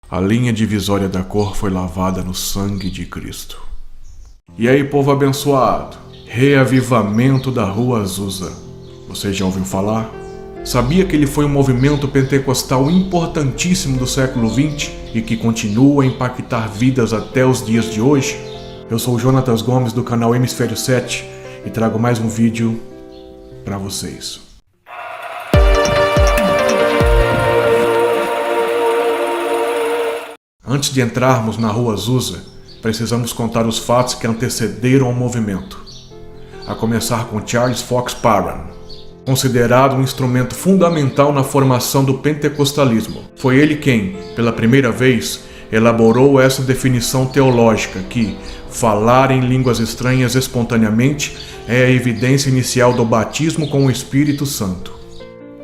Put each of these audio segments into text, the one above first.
A linha divisória da cor foi lavada no sangue de Cristo. E aí, povo abençoado, reavivamento da Rua Azusa. Você já ouviu falar? Sabia que ele foi um movimento pentecostal importantíssimo do século XX e que continua a impactar vidas até os dias de hoje? Eu sou o Jonatas Gomes do canal Hemisfério 7 e trago mais um vídeo para vocês. Antes de entrarmos na Rua Azusa, precisamos contar os fatos que antecederam ao movimento. A começar com Charles Fox Parham, considerado um instrumento fundamental na formação do pentecostalismo. Foi ele quem, pela primeira vez, elaborou essa definição teológica que falar em línguas estranhas espontaneamente é a evidência inicial do batismo com o Espírito Santo.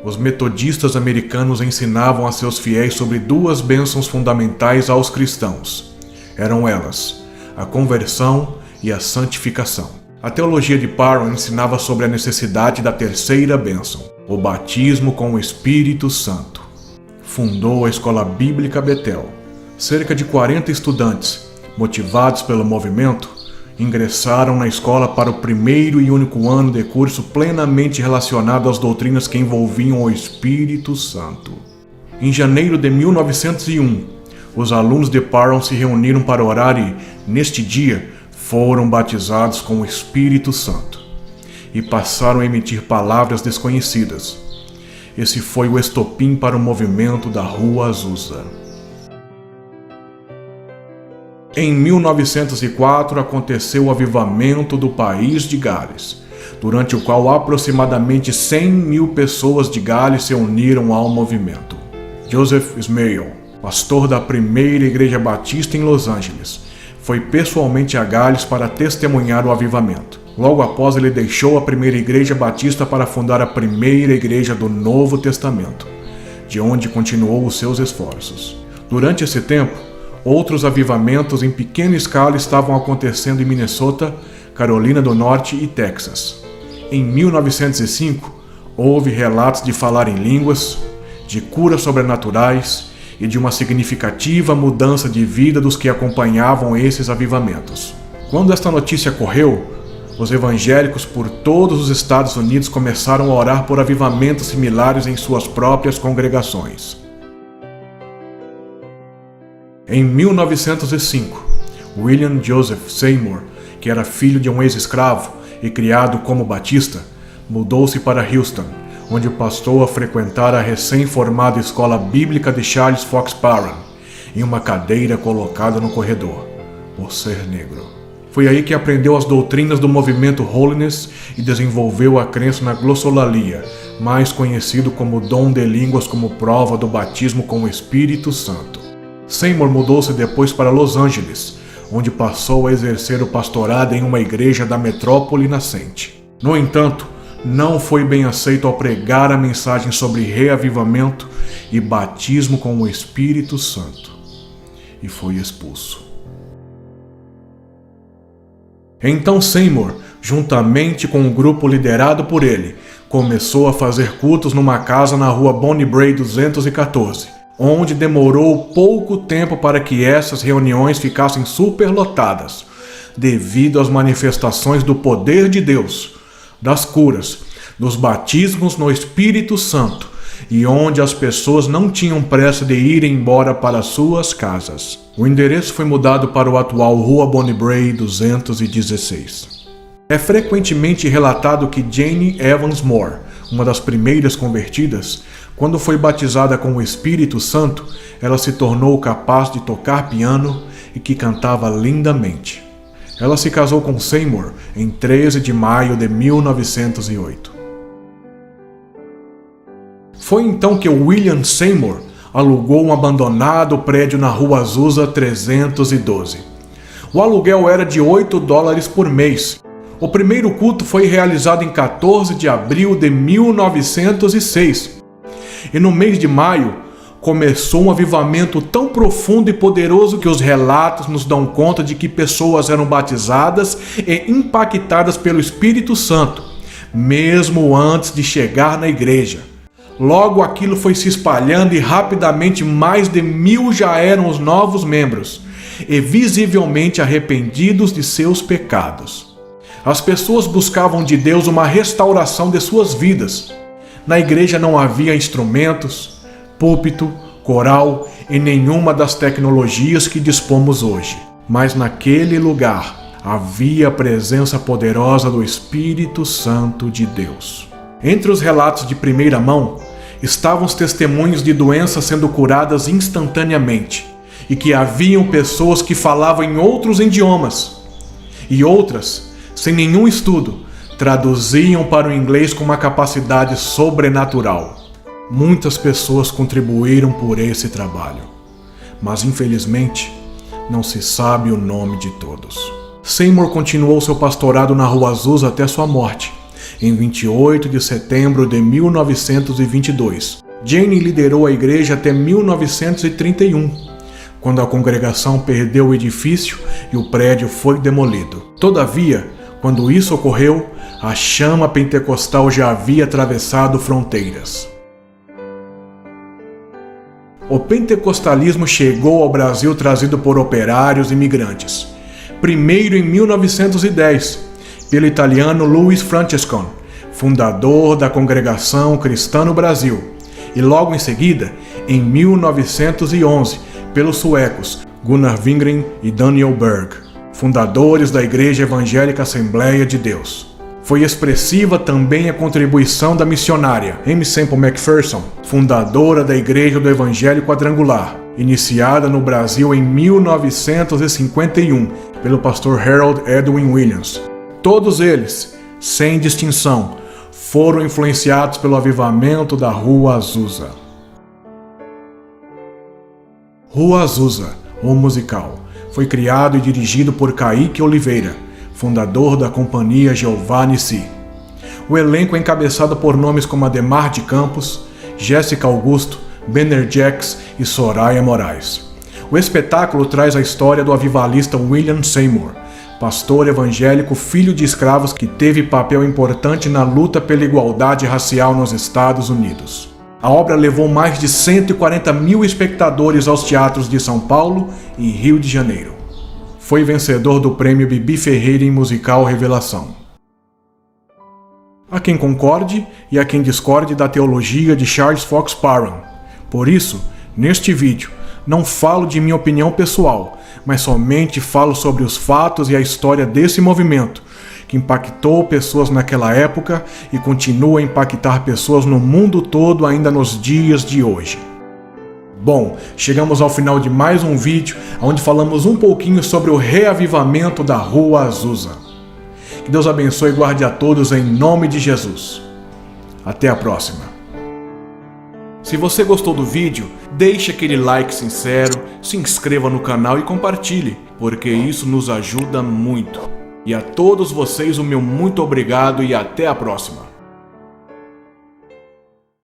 Os metodistas americanos ensinavam a seus fiéis sobre duas bênçãos fundamentais aos cristãos. Eram elas, a conversão e a santificação. A teologia de Parham ensinava sobre a necessidade da terceira bênção, o batismo com o Espírito Santo. Fundou a Escola Bíblica Betel. Cerca de 40 estudantes, motivados pelo movimento, ingressaram na escola para o primeiro e único ano de curso plenamente relacionado às doutrinas que envolviam o Espírito Santo. Em janeiro de 1901, os alunos de Parham se reuniram para orar e, neste dia, foram batizados com o Espírito Santo e passaram a emitir palavras desconhecidas. Esse foi o estopim para o movimento da Rua Azusa. Em 1904 aconteceu o avivamento do país de Gales, durante o qual aproximadamente 100 mil pessoas de Gales se uniram ao movimento. Joseph Smale, pastor da primeira igreja batista em Los Angeles, foi pessoalmente a Gales para testemunhar o avivamento. Logo após, ele deixou a primeira igreja batista para fundar a primeira igreja do Novo Testamento, de onde continuou os seus esforços. Durante esse tempo, outros avivamentos em pequena escala estavam acontecendo em Minnesota, Carolina do Norte e Texas. Em 1905, houve relatos de falar em línguas, de curas sobrenaturais e de uma significativa mudança de vida dos que acompanhavam esses avivamentos. Quando esta notícia correu, os evangélicos por todos os Estados Unidos começaram a orar por avivamentos similares em suas próprias congregações. Em 1905, William Joseph Seymour, que era filho de um ex-escravo e criado como batista, mudou-se para Houston, onde passou a frequentar a recém-formada Escola Bíblica de Charles Fox Parham, em uma cadeira colocada no corredor, por ser negro. Foi aí que aprendeu as doutrinas do movimento Holiness e desenvolveu a crença na glossolalia, mais conhecido como dom de línguas como prova do batismo com o Espírito Santo. Seymour mudou-se depois para Los Angeles, onde passou a exercer o pastorado em uma igreja da metrópole nascente. No entanto, não foi bem aceito ao pregar a mensagem sobre reavivamento e batismo com o Espírito Santo, e foi expulso. Então Seymour, juntamente com um grupo liderado por ele, começou a fazer cultos numa casa na rua Bonnie Brae 214, onde demorou pouco tempo para que essas reuniões ficassem superlotadas, devido às manifestações do poder de Deus, das curas, dos batismos no Espírito Santo, e onde as pessoas não tinham pressa de ir embora para suas casas. O endereço foi mudado para o atual Rua Bonnie Brae 216. É frequentemente relatado que Jane Evans Moore, uma das primeiras convertidas, quando foi batizada com o Espírito Santo, ela se tornou capaz de tocar piano e que cantava lindamente. Ela se casou com Seymour em 13 de maio de 1908. Foi então que William Seymour alugou um abandonado prédio na Rua Azusa 312. O aluguel era de $8 por mês. O primeiro culto foi realizado em 14 de abril de 1906. E no mês de maio, começou um avivamento tão profundo e poderoso que os relatos nos dão conta de que pessoas eram batizadas e impactadas pelo Espírito Santo, mesmo antes de chegar na igreja. Logo aquilo foi se espalhando e rapidamente mais de 1000 já eram os novos membros, e visivelmente arrependidos de seus pecados. As pessoas buscavam de Deus uma restauração de suas vidas. Na igreja não havia instrumentos, púlpito, coral e nenhuma das tecnologias que dispomos hoje. Mas naquele lugar havia a presença poderosa do Espírito Santo de Deus. Entre os relatos de primeira mão estavam os testemunhos de doenças sendo curadas instantaneamente, e que haviam pessoas que falavam em outros idiomas, e outras, sem nenhum estudo, traduziam para o inglês com uma capacidade sobrenatural. Muitas pessoas contribuíram por esse trabalho, mas infelizmente não se sabe o nome de todos. Seymour continuou seu pastorado na Rua Azusa até sua morte, em 28 de setembro de 1922. Jane liderou a igreja até 1931, quando a congregação perdeu o edifício e o prédio foi demolido. Todavia, quando isso ocorreu, a chama pentecostal já havia atravessado fronteiras. O pentecostalismo chegou ao Brasil trazido por operários e imigrantes. Primeiro em 1910, pelo italiano Louis Francescon, fundador da Congregação Cristã no Brasil, e logo em seguida, em 1911, pelos suecos Gunnar Wingren e Daniel Berg, fundadores da Igreja Evangélica Assembleia de Deus. Foi expressiva também a contribuição da missionária Amy Semple McPherson, fundadora da Igreja do Evangelho Quadrangular, iniciada no Brasil em 1951 pelo pastor Harold Edwin Williams. Todos eles, sem distinção, foram influenciados pelo avivamento da Rua Azusa. Rua Azusa, o musical, foi criado e dirigido por Kaique Oliveira, fundador da companhia Jeová Nissi. O elenco é encabeçado por nomes como Ademar de Campos, Jéssica Augusto, Benner Jacks e Soraya Moraes. O espetáculo traz a história do avivalista William Seymour, pastor evangélico filho de escravos que teve papel importante na luta pela igualdade racial nos Estados Unidos. A obra levou mais de 140 mil espectadores aos teatros de São Paulo e Rio de Janeiro. Foi vencedor do prêmio Bibi Ferreira em musical Revelação. Há quem concorde e há quem discorde da teologia de Charles Fox Parham. Por isso, neste vídeo, não falo de minha opinião pessoal, mas somente falo sobre os fatos e a história desse movimento, que impactou pessoas naquela época e continua a impactar pessoas no mundo todo ainda nos dias de hoje. Bom, chegamos ao final de mais um vídeo, onde falamos um pouquinho sobre o reavivamento da Rua Azusa. Que Deus abençoe e guarde a todos em nome de Jesus. Até a próxima. Se você gostou do vídeo, deixe aquele like sincero, se inscreva no canal e compartilhe, porque isso nos ajuda muito. E a todos vocês o meu muito obrigado e até a próxima.